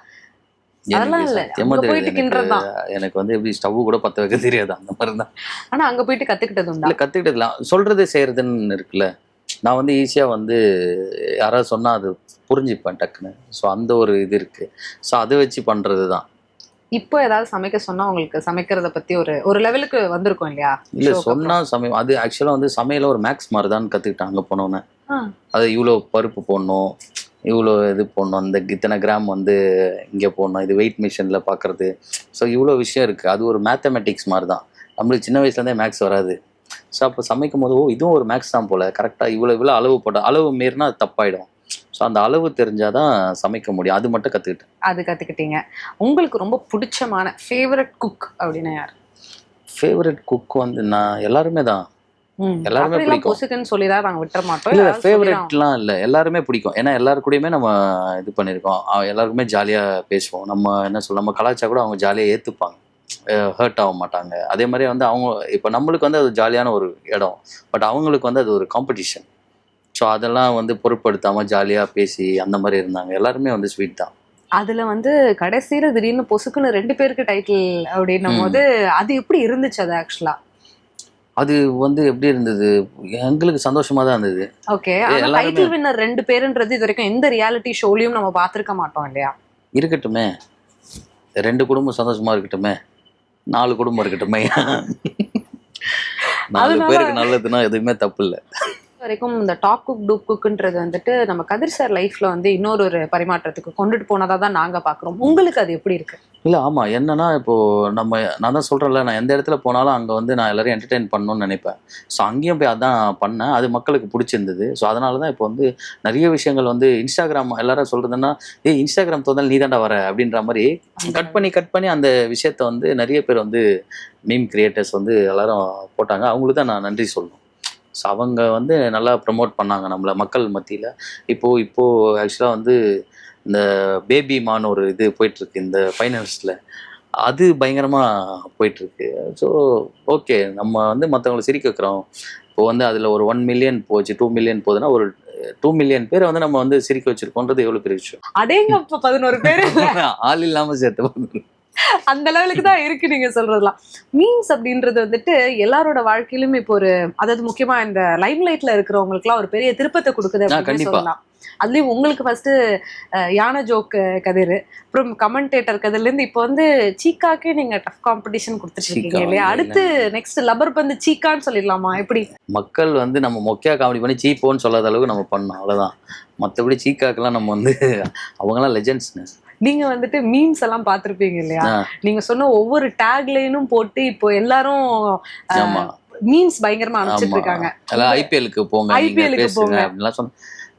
அதெல்லாம் இல்ல, அங்க போயிட்டு கிண்டுறதுதான். எனக்கு வந்து எப்படி ஸ்டவ் கூட பத்த வைக்க தெரியாது, அந்த மாதிரி தான். ஆனா அங்க போயிட்டு கத்துக்கிட்டது உண்டா? இல்ல கத்துக்கிட்டதுலாம் சொல்றது செய்யறதுன்னு இருக்குல்ல. நான் வந்து ஈஸியா வந்து யாராவது சொன்னா அது புரிஞ்சுப்பேன் டக்குன்னு. ஸோ அந்த ஒரு இது இருக்கு. ஸோ அதை வச்சு பண்றது தான். இப்போ ஏதாவது சமைக்க சொன்னா உங்களுக்கு சமைக்கிறத பத்தி ஒரு லெவலுக்கு வந்திருக்கும் இல்லையா? இல்ல சொன்னா சமையல் அது ஆக்சுவலா வந்து சமையல ஒரு மேக்ஸ் மாதிரி தான் கத்துக்கிட்டேன் அங்க போனோன்னே. அது இவ்வளோ பருப்பு போடணும், இவ்வளோ இது போடணும், அந்த இத்தனை கிராம் வந்து இங்கே போடணும், இது வெயிட் மிஷினில் பார்க்குறது. ஸோ இவ்வளோ விஷயம் இருக்குது. அது ஒரு மேத்தமெட்டிக்ஸ் மாதிரி தான். நம்மளுக்கு சின்ன வயசுலேருந்தே மேக்ஸ் வராது. ஸோ அப்போ சமைக்கும் போது இதுவும் ஒரு மேக்ஸ் தான் போல், கரெக்டாக இவ்வளோ அளவு போட்டால் அளவு மீறினா அது தப்பாயிடும். ஸோ அந்த அளவு தெரிஞ்சாதான் சமைக்க முடியும். அது மட்டும் கற்றுக்கிட்டேன். அது கற்றுக்கிட்டீங்க. உங்களுக்கு ரொம்ப பிடிச்சமான ஃபேவரட் குக் அப்படின்னா யார்? ஃபேவரட் குக் வந்து நான் எல்லாருமே தான். எல்லாருமே பிடிக்கும் சொல்லிதான் நாங்க விட்டுற மாட்டோம். இல்ல ஃபேவரட்லாம் இல்ல, எல்லாருமே பிடிக்கும். ஏன்னா எல்லாரு கூடயுமே நம்ம இது பண்ணிருக்கோம். எல்லாருக்குமே ஜாலியா பேசுவோம். நம்ம என்ன சொல்ல, நம்ம கலாச்சா கூட அவங்க ஜாலியா ஏத்துப்பாங்க, ஹர்ட் ஆக மாட்டாங்க. அதே மாதிரி வந்து அவங்க இப்போ நம்மளுக்கு வந்து அது ஜாலியான ஒரு இடம், பட் அவங்களுக்கு வந்து அது ஒரு காம்படிஷன். ஸோ அதெல்லாம் வந்து பொருட்படுத்தாம ஜாலியா பேசி அந்த மாதிரி இருந்தாங்க. எல்லாருமே வந்து ஸ்வீட் தான். அதுல வந்து கடைசியில திடீர்னு பொசுக்குன்னு 2 பேருக்கு டைட்டில் அப்படின்னும் போது அது எப்படி இருந்துச்சு? அது ஆக்சுவலா அது வந்து எப்படி இருந்தது, எங்களுக்கு சந்தோஷமா தான் இருந்தது. ஓகே, ஆனா டைட்டில் வின்னர் 2 பேருன்றது இது வரைக்கும் எந்த ரியாலிட்டி ஷோலயும் நம்ம பார்த்திருக்க மாட்டோம் இல்லையா? இருக்கட்டுமே, 2 குடும்பம் சந்தோஷமா இருக்கட்டுமே, 4 குடும்பம் இருக்கட்டுமே. 4 பேருக்கு நல்லதுன்னா எதுவுமே தப்பு இல்லை. வரைக்கும் இந்த டாப் குக் டூப் குக்ன்றது வந்துட்டு நம்ம கதிர் சார் லைஃப்ல வந்து இன்னொரு பரிமாற்றத்துக்கு கொண்டுட்டு போனதா தான் நாங்க பாக்குறோம். உங்களுக்கு அது எப்படி இருக்கு? இல்லை ஆமாம், என்னன்னா இப்போது நான் தான் சொல்கிறேன்ல, நான் எந்த இடத்துல போனாலும் அங்கே வந்து நான் எல்லோரும் என்டர்டெயின் பண்ணணும்னு நினைப்பேன். ஸோ அங்கேயும் போய் அதான் பண்ணேன். அது மக்களுக்கு பிடிச்சிருந்தது. ஸோ அதனால தான் இப்போ வந்து நிறைய விஷயங்கள் வந்து இன்ஸ்டாகிராம் எல்லாரும் சொல்கிறதுன்னா, இன்ஸ்டாகிராம் தோந்தால் நீ தாண்டா வர அப்படின்ற மாதிரி கட் பண்ணி அந்த விஷயத்த வந்து நிறைய பேர் வந்து மீம் கிரியேட்டர்ஸ் வந்து எல்லாரும் போட்டாங்க. அவங்களுக்கு தான் நான் நன்றி சொல்லணும். ஸோ அவங்க வந்து நல்லா ப்ரமோட் பண்ணாங்க நம்மளை மக்கள் மத்தியில். இப்போது ஆக்சுவலாக வந்து இந்த பேபி மான் ஒரு இது போயிட்டுருக்கு இந்த ஃபைனல்ஸில், அது பயங்கரமாக போயிட்டுருக்கு. ஸோ ஓகே, நம்ம வந்து மற்றவங்களை சிரிக்க வைக்கிறோம். இப்போ வந்து அதில் ஒரு 1 மில்லியன் போச்சு, 2 மில்லியன் போகுதுன்னா ஒரு 2 மில்லியன் பேரை வந்து நம்ம வந்து சிரிக்க வச்சிருக்கோன்றது எவ்வளோ பெரிய விஷயம். அடேங்கப்பா, 11 பேர் ஆள் இல்லாமல் சேர்த்து அந்த லெவலுக்கு தான் இருக்கு நீங்க சொல்றதுலாம். மீம்ஸ் அப்படின்றது வந்துட்டு எல்லாரோட வாழ்க்கையிலும் இப்போ அதாவது முக்கியமா இந்த லைம் லைட்ல இருக்கிறவங்களுக்கு எல்லாம் ஒரு பெரிய திருப்பத்தை கொடுக்குது அப்படின்னு சொல்லலாம். அதுலயும் உங்களுக்கு ஃபர்ஸ்ட் யானை ஜோக் கதிர், அப்புறம் கமெண்டேட்டர் கதிர்ல இருந்து இப்போ வந்து சீக்காக்கே நீங்க டஃப் காம்படிஷன் கொடுத்துட்டு இருக்கீங்க இல்லையா? அடுத்து நெக்ஸ்ட் லப்பர் பந்து சீக்கான்னு சொல்லிடலாமா? எப்படி மக்கள் வந்து நம்ம மொக்கையா காமெடி பண்ணி சீப்போன்னு சொல்லாத அளவுக்கு நம்ம பண்ணோம், அவ்வளவுதான். மற்றபடி சீக்காக்கெல்லாம் நம்ம வந்து அவங்கெல்லாம் லெஜெண்ட்ஸ்ங்க. நீங்க வந்துட்டு மீம்ஸ் எல்லாம் பாத்திருப்பீங்க இல்லையா? நீங்க சொன்ன ஒவ்வொரு டேக்லைனும் போட்டு இப்போ எல்லாரும் மீம்ஸ் பயங்கரமா அனுப்பிச்சிட்டு இருக்காங்க. ஐபிஎலுக்கு போங்க, ஐபிஎலுக்கு போங்க அப்படின்லாம் சொன்ன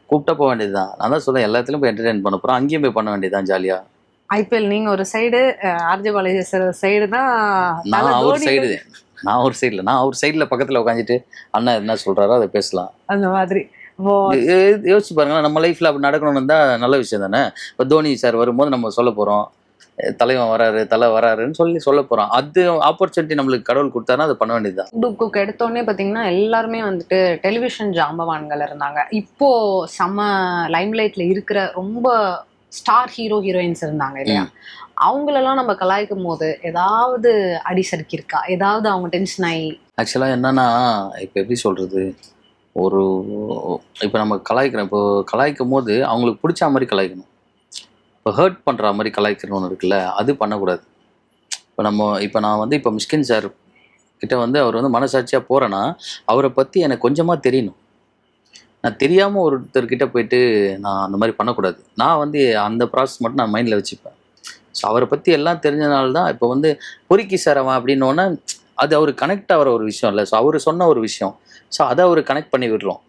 கூப்பிட்டா போக வேண்டியதுதான். நான் தான் சொல்றேன், எல்லாத்துலயும் போய் என்டர்டெயின் பண்ண போறோம், அங்கேயும் போய் பண்ண வேண்டியதுதான் ஜாலியா. ஐபிஎல் நீங்க ஒரு சைடு, ஆர்ஜே பாலாஜி சைடுனா நான் அவர் சைடு, நான் ஒரு சைடுல, நான் அவர் சைடுல பக்கத்துல உட்காந்துட்டு அண்ணா என்ன சொல்றாரோ அதை பேசலாம். அந்த மாதிரி யோசிச்சு பாருங்க, நம்ம லைஃப்ல அப்படி நடக்கணும்னு தான் நல்ல விஷயம் தானே. இப்போ தோனி சார் வரும்போது நம்ம சொல்ல போறோம், தலைவன் வராரு, தலை வராருன்னு சொல்ல போறோம். அது ஆப்பர்ச்சுனிட்டி நம்மளுக்கு கடவுள் கொடுத்தாருன்னா அதை பண்ண வேண்டியதுதான். டூப் குக் எடுத்தோடனே பாத்தீங்கன்னா எல்லாருமே வந்துட்டு டெலிவிஷன் ஜாம்பவான்கள் இருந்தாங்க. இப்போ செம்ம லைம்லைட்ல இருக்கிற ரொம்ப ஸ்டார் ஹீரோயின்ஸ் இருந்தாங்க இல்லையா? அவங்களெல்லாம் நம்ம கலாய்க்கும் போது ஏதாவது அடிசறுக்கி இருக்கா? ஏதாவது அவங்க டென்ஷன் ஆகி? ஆக்சுவலா என்னன்னா, இப்போ எப்படி சொல்றது, இப்போ நம்ம கலாய்க்கிறோம், இப்போ கலாய்க்கும் போது அவங்களுக்கு பிடிச்ச மாதிரி கலாய்க்கணும். இப்போ ஹர்ட் பண்ணுற மாதிரி கலாய்க்கிறன்னு ஒன்று இருக்குல்ல, அது பண்ணக்கூடாது. இப்போ நான் வந்து இப்போ மிஷ்கின் சார் கிட்ட வந்து அவர் வந்து மனசாட்சியாக போகிறேன்னா அவரை பற்றி எனக்கு கொஞ்சமாக தெரியணும். நான் தெரியாமல் ஒருத்தர்கிட்ட போயிட்டு நான் அந்த மாதிரி பண்ணக்கூடாது. நான் வந்து அந்த ப்ராசஸ் மட்டும் நான் மைண்டில் வச்சுப்பேன். ஸோ அவரை பற்றி எல்லாம் தெரிஞ்சனால தான் இப்போ வந்து பொறுக்கி சார் அவன் அப்படின்னோடனே அது அவர் கனெக்ட் ஆகிற ஒரு விஷயம் இல்லை. ஸோ அவர் சொன்ன ஒரு விஷயம், ஸோ அதை அவர் கனெக்ட் பண்ணி விடுறோம்.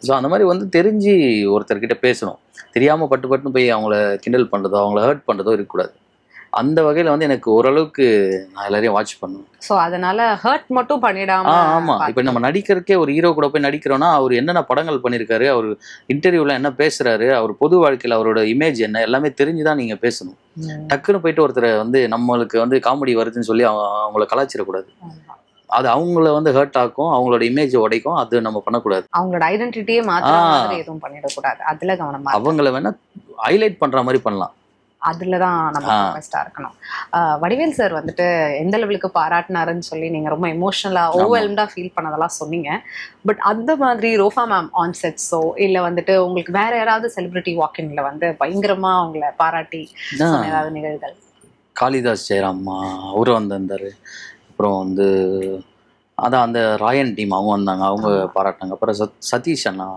ஸோ அந்த மாதிரி வந்து தெரிஞ்சு ஒருத்தர்கிட்ட பேசணும். தெரியாமல் பட்டுன்னு போய் அவங்கள கிண்டல் பண்ணுறதோ அவங்கள ஹர்ட் பண்ணுறதோ இருக்கக்கூடாது. அந்த வகையில் வந்து எனக்கு ஓரளவுக்கு நான் எல்லாரையும் வாட்ச் பண்ணுவேன். ஸோ அதனால ஹர்ட் மட்டும் பண்ணிடாம. ஆமாம். இப்போ நம்ம நடிக்கிறதுக்கே ஒரு ஹீரோ கூட போய் நடிக்கிறோன்னா அவர் என்னென்ன படங்கள் பண்ணியிருக்காரு, அவர் இன்டர்வியூவில் என்ன பேசுகிறாரு, அவர் பொது வாழ்க்கையில் அவரோட இமேஜ் என்ன, எல்லாமே தெரிஞ்சு தான் நீங்கள் பேசணும். டக்குன்னு போயிட்டு ஒருத்தரை வந்து நம்மளுக்கு வந்து காமெடி வருதுன்னு சொல்லி அவங்கள கலாச்சிடக்கூடாது. அது அவங்கள வந்து ஹர்ட் ஆக்கும், அவங்களோட இமேஜ் உடைக்கும். அது நம்ம பண்ணக்கூடாது. அவங்களோட ஐடென்டிட்டியே மாத்துற மாதிரி எதுவும் பண்ணிடக்கூடாது. அதுல கவனமா அவங்கள வேணா ஹைலைட் பண்ற மாதிரி பண்ணலாம். அதுலதான் நம்ம ஃபோக்கஸ்டா இருக்கணும். வடிவேல் சார் வந்துட்டு எந்த லெவலுக்கு பாராட்டினாருன்னு சொல்லி நீங்க ரொம்ப எமோஷனலா ஓவர்வெல்ம்டா ஃபீல் பண்ணதெல்லாம் சொன்னீங்க. பட் அந்த மாதிரி ரோஃபா மேம் ஆன் செட்ஸோ இல்ல வந்துட்டு உங்களுக்கு வேற யாராவது செலிபிரிட்டி வாக்கின்ல வந்து பயங்கரமா அவங்கள பாராட்டி ஏதாவது நிகழ்வுகள்? காளிதாஸ் ஜெயராம்மா அவரும் வந்திருந்தாரு. அப்புறம் வந்து அதான் அந்த ராயன் டீம் அவங்க வந்தாங்க, அவங்க பாராட்டினாங்க. அப்புறம் சதீஷ் அண்ணா,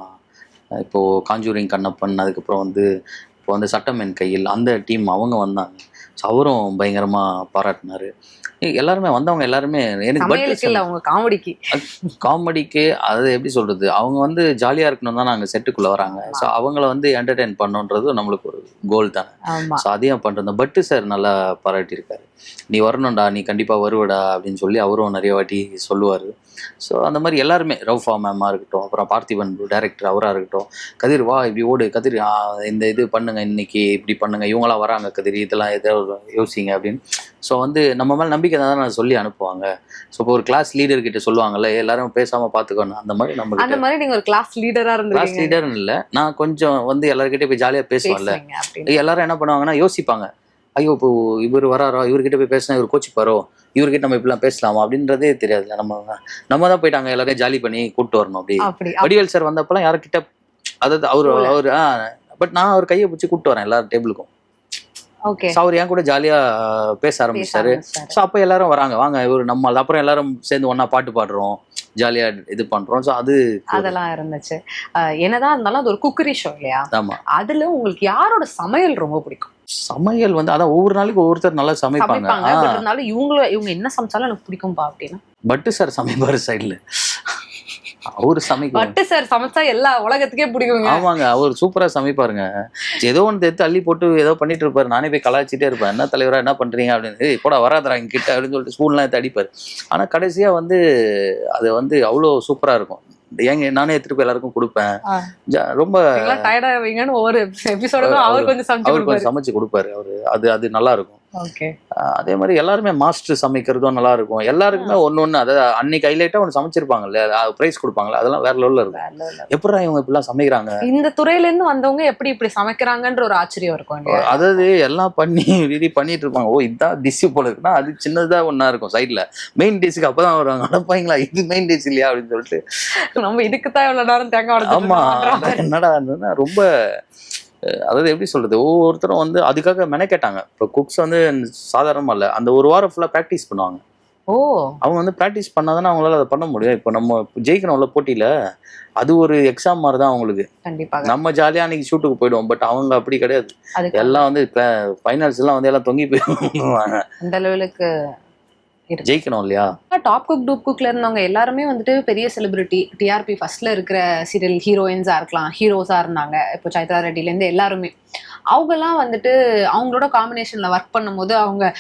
இப்போது காஞ்சூரிங் கண்ணப்பன், அதுக்கப்புறம் வந்து இப்போ வந்து சட்டமென் கையில் அந்த டீம் அவங்க வந்தாங்க. ஸோ அவரும் பயங்கரமாக பாராட்டினார். எல்லாருமே வந்தவங்க எல்லாருமே எனக்கு அவங்க காமெடிக்கு அது எப்படி சொல்கிறது, அவங்க வந்து ஜாலியாக இருக்கணும் தான் நாங்கள் செட்டுக்குள்ளே வராங்க. ஸோ அவங்கள வந்து என்டர்டெயின் பண்ணணுன்றது நம்மளுக்கு ஒரு கோல் தானே. ஸோ அதையும் பண்ணுறோம். பட்டு சார் நல்லா பாராட்டியிருக்காரு. நீ வரணும்டா, நீ கண்டிப்பாக வருவடா அப்படின்னு சொல்லி அவரும் நிறைய வாட்டி சொல்லுவார். ஸோ அந்த மாதிரி எல்லாருமே, ரவுஃபா மேமாக இருக்கட்டும், அப்புறம் பார்த்திபன் டைரக்டர் அவராக இருக்கட்டும், கதிர் வா இப்படி ஓடு, கதிர் இந்த இது பண்ணுங்க, இன்னைக்கு இப்படி பண்ணுங்க, இவங்களாம் வராங்க கதிர், இதெல்லாம் எதாவது யோசிங்க அப்படின்னு. ஸோ வந்து நம்ம மேலே நம்பிக்கை தான் நான் சொல்லி அனுப்புவாங்க. ஸோ இப்போ ஒரு கிளாஸ் லீடர் கிட்ட சொல்லுவாங்கல்ல, எல்லாரும் பேசாமல் பார்த்துக்கணும், அந்த மாதிரி நம்ம அந்த மாதிரி நீங்கள் ஒரு கிளாஸ் லீடராக இருந்து. கிளாஸ் லீடர்னு இல்லை, நான் கொஞ்சம் வந்து எல்லாருக்கிட்டே போய் ஜாலியாக பேசுவேன்ல. எல்லாரும் என்ன பண்ணுவாங்கன்னா யோசிப்பாங்க, ஐயோ இப்போ இவர் வராரோ, இவர்கிட்ட போய் பேசினா இவர் கோச்சிப்பாரோ, இவர்கிட்ட நம்ம இப்படிலாம் பேசலாமா அப்படின்றதே தெரியாதுல்ல. நம்ம தான் போயிட்டாங்க எல்லாரையும் ஜாலி பண்ணி கூப்பிட்டு வரணும். அப்படி வடிவேல் சார் வந்தப்பெல்லாம் யாருக்கிட்ட, அதாவது அவர் பட் நான் அவர் கையை பிடிச்சி கூப்பிட்டு வரேன் எல்லா டேபிளுக்கும். அவர் என் கூட ஜாலியா பேச ஆரம்பிச்சாரு. ஸோ அப்போ எல்லாரும் வராங்க, வாங்க இவர் நம்ம, அப்புறம் எல்லாரும் சேர்ந்து ஒன்னா பாட்டு பாடுறோம், ஜாலியா இது பண்றோம். ஸோ அதெல்லாம் இருந்துச்சு. என்னதான் இருந்தாலும் அது ஒரு குக்கரி ஷோ இல்லையா? ஆமா. அதுல உங்களுக்கு யாரோட சமையல் ரொம்ப பிடிக்கும்? சமையல் வந்து அதான் ஒவ்வொரு நாளைக்கு ஒவ்வொருத்தர் நல்லா சமைப்பாங்க. இருந்தாலும் இவங்க என்ன சமைச்சாலும் எனக்கு பிடிக்கும்பா அப்படின்னா பட்டு சார் சமைப்பாரு சைட்ல. அவரு சமைக்க பட்டு சார் சமைச்சா எல்லா உலகத்துக்கே பிடிக்குங்க. ஆமாங்க, அவர் சூப்பரா சமைப்பாருங்க. ஏதோ ஒன்று எடுத்து அள்ளி போட்டு ஏதோ பண்ணிட்டு இருப்பாரு. நானே போய் கலாய்ச்சிட்டே இருப்பேன், என்ன தலைவரா என்ன பண்றீங்க அப்படின்னு, போட வராதுரா இங்க கிட்ட அப்படின்னு சொல்லிட்டு ஸ்பூன்லாம் எடுத்து அடிப்பாரு. ஆனா கடைசியா வந்து அது வந்து அவ்வளோ சூப்பரா இருக்கும். ஏங்க நானே எடுத்துட்டு போய் எல்லாருக்கும் கொடுப்பேன். ரொம்ப ஒவ்வொரு எபிசோடும் அவர் கொஞ்சம் சமைச்சு கொடுப்பாரு அவரு. அது நல்லா இருக்கும். அதே மாதிரி எல்லாருமே மாஸ்டர் சமைக்கிறதும் நல்லா இருக்கும். எல்லாருக்குமே ஒன்னொன்னு, அதாவது அன்னைக்கு ஹைலைட்டா ஒன்று சமைச்சிருப்பாங்கல்ல, பிரைஸ் கொடுப்பாங்களே, அதெல்லாம் வேற லெவல்ல இருக்கும். எப்படா இவங்க இப்படிலாம் சமைக்கிறாங்க, இந்த துறையில இருந்து வந்தவங்க எப்படி இப்படி சமைக்கிறாங்கன்ற ஒரு ஆச்சரியம் இருக்கும். அதாவது எல்லாம் பண்ணிட்டு இருப்பாங்க. ஓ இதுதான் டிஷ் போல இருக்குன்னா அது சின்னதா ஒன்னா இருக்கும் சைட்ல. மெயின் டிஷ்க்கு அப்பதான் வருவாங்க, அனுப்பாங்களா இது மெயின் டிஷ் இல்லையா அப்படின்னு சொல்லிட்டு. நம்ம இதுக்குதான் இவ்வளவு நேரம் தேங்காய். ஆமா, என்னடா இருந்ததுன்னா ரொம்ப, அதாவது எப்படி சொல்றது, ஒவ்வொருத்தரும் வந்து அதுக்காக மெனக்கேட்டாங்க. இப்போ குக்ஸ் வந்து சாதாரணமா இல்லை, அந்த ஒரு வாரம் ஃபுல்லா ப்ராக்டிஸ் பண்ணுவாங்க. அவங்க வந்து ப்ராக்டிஸ் பண்ணாதானே அவங்களால அதை பண்ண முடியும். இப்போ நம்ம ஜெயிக்கணும்ல போட்டியில, அது ஒரு எக்ஸாம் மாதிரி தான் அவங்களுக்கு. நம்ம ஜாலியா அன்னைக்கு ஷூட்டுக்கு போயிடுவோம், பட் அவங்க அப்படி கிடையாது. எல்லாம் வந்து ஃபைனல்ஸ் எல்லாம் வந்து எல்லாம் தொங்கி போயிடுவாங்க. அந்த லெவலுக்கு ஜெயிக்கணும் இல்லையா? டாப் குக் டூப் குக்ல இருந்தவங்க எல்லாருமே வந்துட்டு பெரிய செலிபிரிட்டி, டிஆர்பி ஃபர்ஸ்ட்ல இருக்கிற சீரியல் ஹீரோயின்ஸா இருக்கலாம், ஹீரோஸா இருந்தாங்க. இப்போ சைத்ரா ரெட்டில இருந்து எல்லாருமே அவங்கெல்லாம் வந்துட்டு அவங்களோட காம்பினேஷன்ல ஒர்க் பண்ணும்போது அவங்க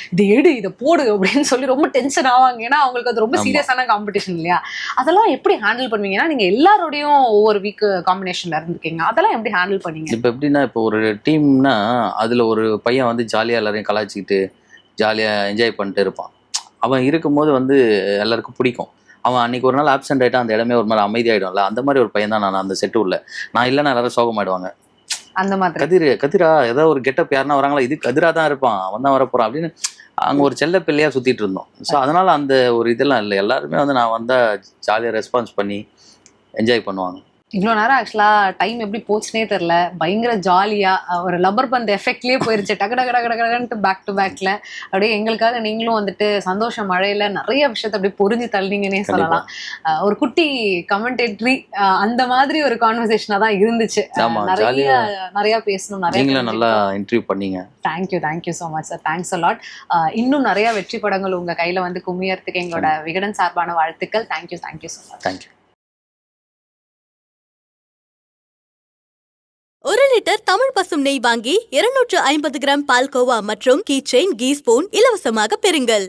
இதை போடு அப்படின்னு சொல்லி ரொம்ப டென்ஷன் ஆவாங்க. ஏன்னா அவங்களுக்கு அது ரொம்ப சீரியஸான காம்படிஷன் இல்லையா? அதெல்லாம் எப்படி ஹேண்டில் பண்ணுவீங்க? ஏன்னா நீங்க எல்லாரோடையும் ஒவ்வொரு வீக் காம்பினேஷன்ல இருந்திருக்கீங்க, அதெல்லாம் எப்படி ஹேண்டில் பண்ணீங்க? இப்போ எப்படின்னா, இப்போ ஒரு டீம்னா அதுல ஒரு பையன் வந்து ஜாலியா எல்லாரையும் கலாய்ச்சிக்கிட்டு ஜாலியா என்ஜாய் பண்ணிட்டு இருப்பான். அவன் இருக்கும்போது வந்து எல்லாருக்கும் பிடிக்கும். அவன் அன்னைக்கு ஒரு நாள் ஆப்சென்ட் ஆகிட்டான், அந்த இடமே ஒரு மாதிரி அமைதியாயிடும்ல, அந்த மாதிரி ஒரு பையன் தான் நான் அந்த செட்டு உள்ள. நான் இல்லைன்னா எல்லாரும் சோகமாயிடுவாங்க. அந்த மாதிரி கதிரா ஏதாவது ஒரு கெட்டப் யாருன்னா வராங்களா, இது கதிரா தான் இருப்பான், அவன் தான் வரப்போறான் அப்படின்னு அங்கே ஒரு செல்ல பிள்ளையா சுத்திட்டு இருந்தோம். ஸோ அதனால அந்த ஒரு இதெல்லாம் இல்லை, எல்லாருமே வந்து நான் வந்தா ஜாலியாக ரெஸ்பான்ஸ் பண்ணி என்ஜாய் பண்ணுவாங்க. இவ்வளோ நேரம் ஆக்சுவலா டைம் எப்படி போச்சுனே தெரியல. பயங்கர ஜாலியா ஒரு லப்பர் பந்து எஃபெக்ட்லயே போயிருச்சு. டக்கு டக்கு டக்கு டக்குன்ட்டு பேக் டு பேக்ல அப்படியே எங்களுக்காக நீங்களும் வந்துட்டு சந்தோஷ மழையில நிறைய விஷயத்த அப்படியே பொறிஞ்சு தள்ளினீங்கன்னே சொல்லலாம். ஒரு குட்டி கமெண்டேட்டரி அந்த மாதிரி ஒரு கான்வர்சேஷனா தான் இருந்துச்சு. நிறைய பேசணும், நிறைய நல்லா இன்டர்வியூ பண்ணீங்க. Thank you so much sir. Thanks a lot. இன்னும் நிறைய வெற்றி படங்கள் உங்க கையில வந்து குமியறதுக்கு எங்களோட விகடன் சார்பான வாழ்த்துக்கள். Thank you so much. Thank you. 1 litre Tamil பசும் நெய் வாங்கி 250 கிராம் பால்கோவா மற்றும் கீ செயின் கீ ஸ்பூன் இலவசமாக பெறுங்கள்.